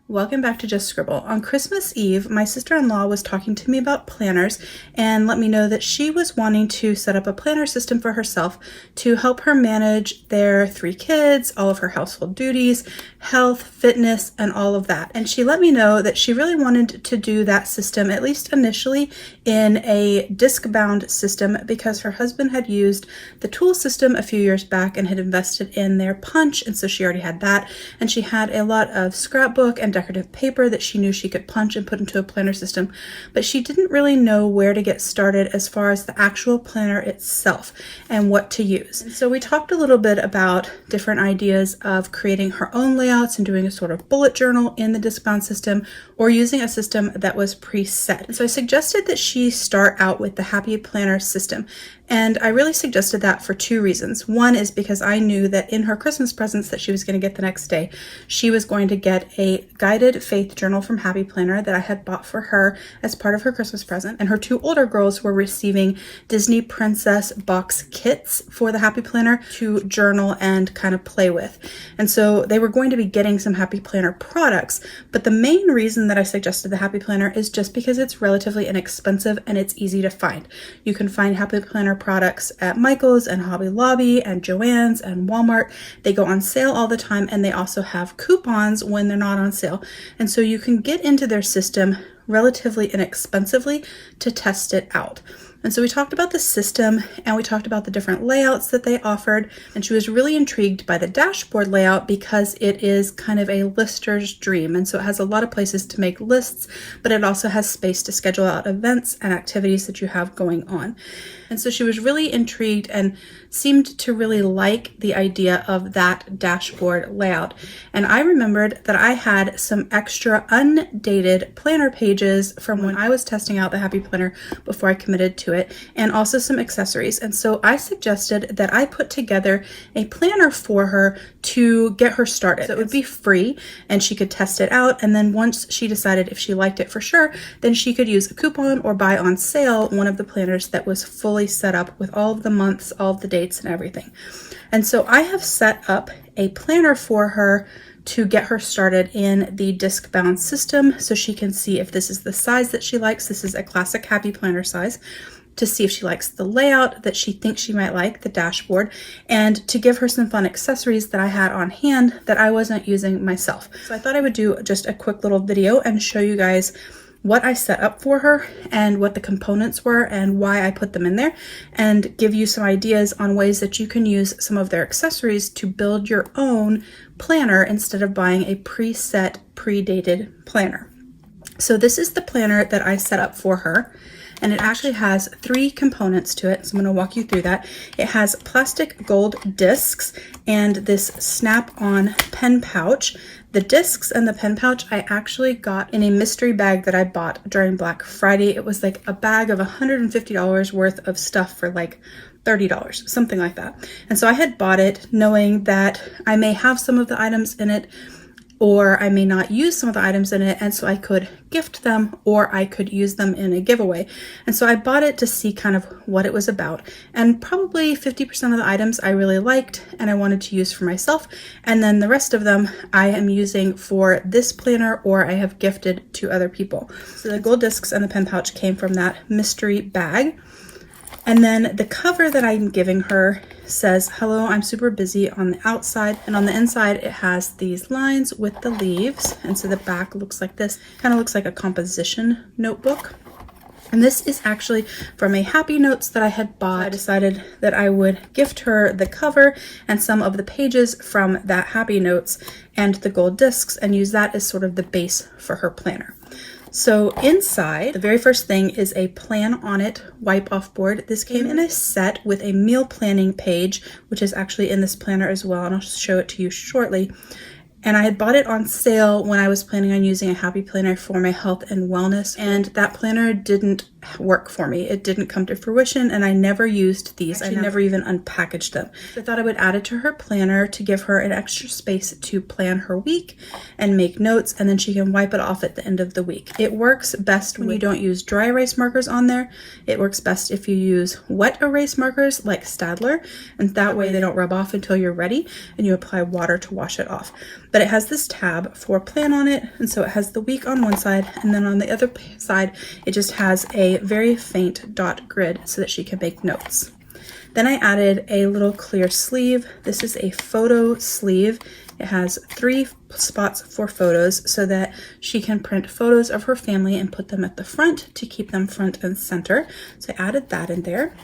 Welcome back to Just Scribble. On Christmas Eve, my sister-in-law was talking to me about planners and let me know that she was wanting to set up a planner system for herself to help her manage their 3 kids, all of her household duties, health, fitness, and all of that. And she let me know that she really wanted to do that system, at least initially, in a disc-bound system because her husband had used the tool system a few years back and had invested in their punch, and so she already had that. And she had a lot of scrapbook and decorative paper that she knew she could punch and put into a planner system, but she didn't really know where to get started as far as the actual planner itself and what to use. And so we talked a little bit about different ideas of creating her own layouts and doing a sort of bullet journal in the disc-bound system or using a system that was preset. And so I suggested that she start out with the Happy Planner system. And I really suggested that for 2 reasons. One is because I knew that in her Christmas presents that she was going to get the next day, she was going to get a guided faith journal from Happy Planner that I had bought for her as part of her Christmas present. And her 2 older girls were receiving Disney Princess box kits for the Happy Planner to journal and kind of play with. And so they were going to be getting some Happy Planner products. But the main reason that I suggested the Happy Planner is just because it's relatively inexpensive and it's easy to find. You can find Happy Planner products at Michael's and Hobby Lobby and Joann's and Walmart. They go on sale all the time, and they also have coupons when they're not on sale. And so you can get into their system relatively inexpensively to test it out. And so we talked about the system and we talked about the different layouts that they offered. And she was really intrigued by the dashboard layout because it is kind of a lister's dream. And so it has a lot of places to make lists, but it also has space to schedule out events and activities that you have going on. And so she was really intrigued and seemed to really like the idea of that dashboard layout. And I remembered that I had some extra undated planner pages from when I was testing out the Happy Planner before I committed to it, and also some accessories. And so I suggested that I put together a planner for her to get her started. So it would be free and she could test it out. And then once she decided if she liked it for sure, then she could use a coupon or buy on sale one of the planners that was fully set up with all of the months, all of the dates and everything. And so I have set up a planner for her to get her started in the disc bound system so she can see if this is the size that she likes. This is a classic Happy Planner size, to see if she likes the layout that she thinks she might like, the dashboard, and to give her some fun accessories that I had on hand that I wasn't using myself. So I thought I would do just a quick little video and show you guys what I set up for her and what the components were and why I put them in there, and give you some ideas on ways that you can use some of their accessories to build your own planner instead of buying a preset, predated planner. So this is the planner that I set up for her. And it actually has 3 components to it, so I'm going to walk you through that. It has plastic gold discs and this snap-on pen pouch. The discs and the pen pouch I actually got in a mystery bag that I bought during Black Friday. It was like a bag of $150 worth of stuff for like $30, something like that. And so I had bought it knowing that I may have some of the items in it, or I may not use some of the items in it, and so I could gift them or I could use them in a giveaway. And so I bought it to see kind of what it was about, and probably 50% of the items I really liked and I wanted to use for myself, and then the rest of them I am using for this planner or I have gifted to other people. So the gold discs and the pen pouch came from that mystery bag. And then the cover that I'm giving her says, "Hello, I'm super busy" on the outside, and on the inside it has these lines with the leaves. And so the back looks like this, kind of looks like a composition notebook. And this is actually from a Happy Notes that I had bought. I decided that I would gift her the cover and some of the pages from that Happy Notes and the gold discs and use that as sort of the base for her planner. So inside, the very first thing is a Plan On It wipe off board. This came in a set with a meal planning page, which is actually in this planner as well, and I'll show it to you shortly. And I had bought it on sale when I was planning on using a Happy Planner for my health and wellness, and that planner didn't work for me. It didn't come to fruition, and I never used these. I never even unpackaged them. So I thought I would add it to her planner to give her an extra space to plan her week and make notes, and then she can wipe it off at the end of the week. It works best when you don't use dry erase markers on there. It works best if you use wet erase markers like Staedtler, and that way they don't rub off until you're ready and you apply water to wash it off. but it has this tab for plan on it. And so it has the week on one side, and then on the other side, it just has a very faint dot grid so that she can make notes. Then I added a little clear sleeve. This is a photo sleeve. It has 3 spots for photos so that she can print photos of her family and put them at the front to keep them front and center. So I added that in there.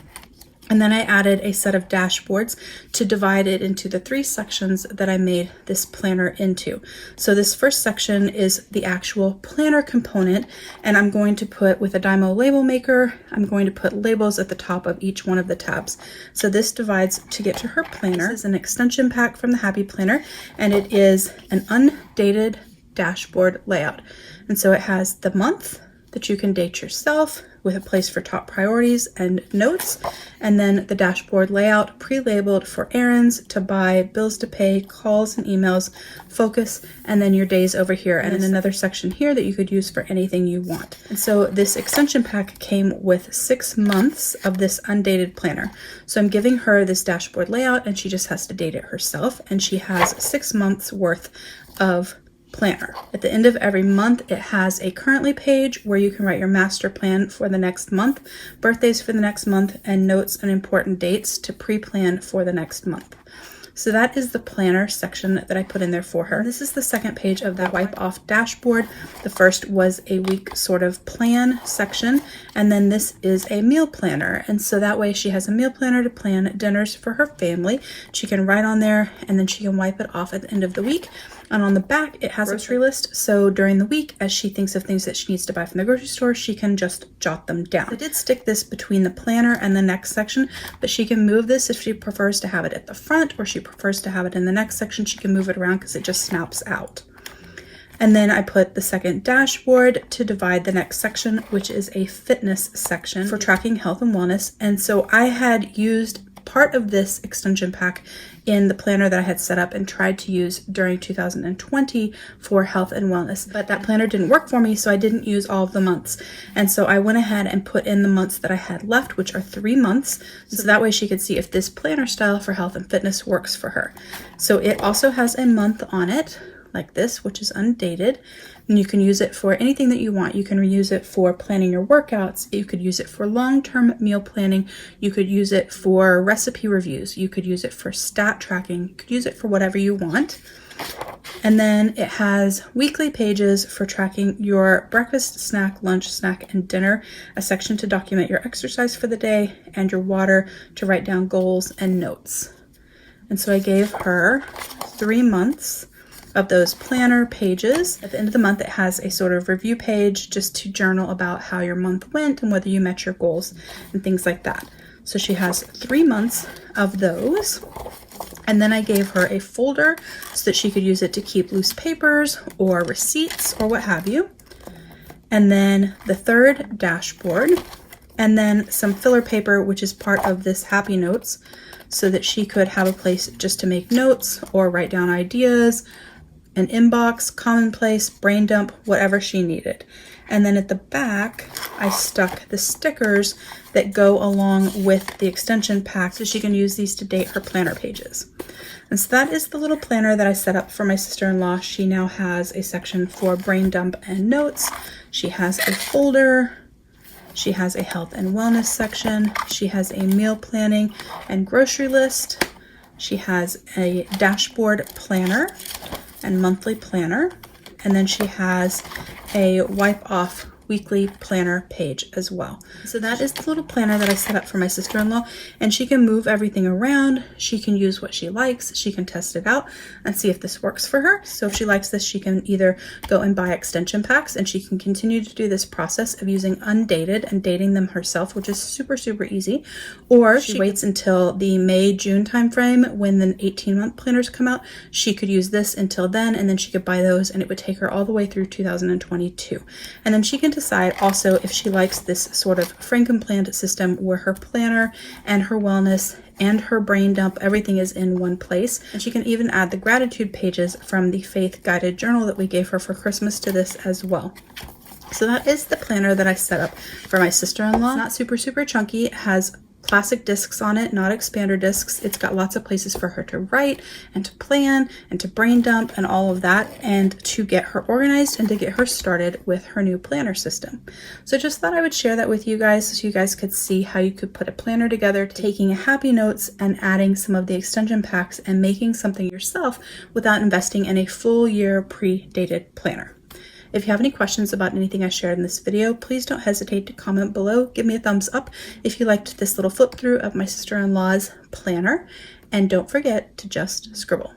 And then I added a set of dashboards to divide it into the 3 sections that I made this planner into. So this first section is the actual planner component, and I'm going to put, with a Dymo label maker, I'm going to put labels at the top of each one of the tabs. So this divides to get to her planner. This is an extension pack from the Happy Planner, and it is an undated dashboard layout. And so it has the month that you can date yourself, with a place for top priorities and notes, and then the dashboard layout pre-labeled for errands, to buy, bills to pay, calls and emails, focus, and then your days over here, and then another section here that you could use for anything you want. And so this extension pack came with 6 months of this undated planner. So I'm giving her this dashboard layout, and she just has to date it herself, and she has 6 months worth of planner. At the end of every month, it has a currently page where you can write your master plan for the next month, birthdays for the next month, and notes and important dates to pre-plan for the next month. So that is the planner section that I put in there for her. And this is the second page of that wipe off dashboard. The first was a week sort of plan section, and then this is a meal planner. And so that way she has a meal planner to plan dinners for her family. She can write on there, and then she can wipe it off at the end of the week. And on the back, it has a grocery list. So during the week, as she thinks of things that she needs to buy from the grocery store, she can just jot them down. I did stick this between the planner and the next section, but she can move this if she prefers to have it at the front, or she prefers to have it in the next section. She can move it around because it just snaps out. And then I put the second dashboard to divide the next section, which is a fitness section for tracking health and wellness. And so I had used part of this extension pack in the planner that I had set up and tried to use during 2020 for health and wellness, but that planner didn't work for me, so I didn't use all of the months. And so I went ahead and put in the months that I had left, which are 3 months, so that way she could see if this planner style for health and fitness works for her. So it also has a month on it, like this, which is undated, and you can use it for anything that you want. You can reuse it for planning your workouts. You could use it for long-term meal planning. You could use it for recipe reviews. You could use it for stat tracking. You could use it for whatever you want. And then it has weekly pages for tracking your breakfast, snack, lunch, snack, and dinner, a section to document your exercise for the day, and your water to write down goals and notes. And so I gave her 3 months of those planner pages. At the end of the month, it has a sort of review page just to journal about how your month went and whether you met your goals and things like that. So she has 3 months of those. And then I gave her a folder so that she could use it to keep loose papers or receipts or what have you. And then the third dashboard, and then some filler paper, which is part of this Happy Notes, so that she could have a place just to make notes or write down ideas, an inbox, commonplace, brain dump, whatever she needed. And then at the back, I stuck the stickers that go along with the extension pack so she can use these to date her planner pages. And so that is the little planner that I set up for my sister-in-law. She now has a section for brain dump and notes. She has a folder. She has a health and wellness section. She has a meal planning and grocery list. She has a dashboard planner and monthly planner, and then she has a wipe off weekly planner page as well. So that is the little planner that I set up for my sister-in-law, and she can move everything around. She can use what she likes. She can test it out and see if this works for her. So if she likes this, she can either go and buy extension packs, and she can continue to do this process of using undated and dating them herself, which is super, super easy. Or she waits until the May-June timeframe when the 18-month planners come out. She could use this until then, and then she could buy those, and it would take her all the way through 2022. And then she can decide also if she likes this sort of Frankenplanner system where her planner and her wellness and her brain dump, everything is in one place. And she can even add the gratitude pages from the faith guided journal that we gave her for Christmas to this as well. So that is the planner that I set up for my sister-in-law. It's not super, super chunky. It has classic discs on it, not expander discs. It's got lots of places for her to write and to plan and to brain dump and all of that, and to get her organized and to get her started with her new planner system. So just thought I would share that with you guys so you guys could see how you could put a planner together, taking happy notes and adding some of the extension packs and making something yourself without investing in a full year pre-dated planner. If you have any questions about anything I shared in this video, please don't hesitate to comment below. Give me a thumbs up if you liked this little flip through of my sister-in-law's planner, and don't forget to just scribble.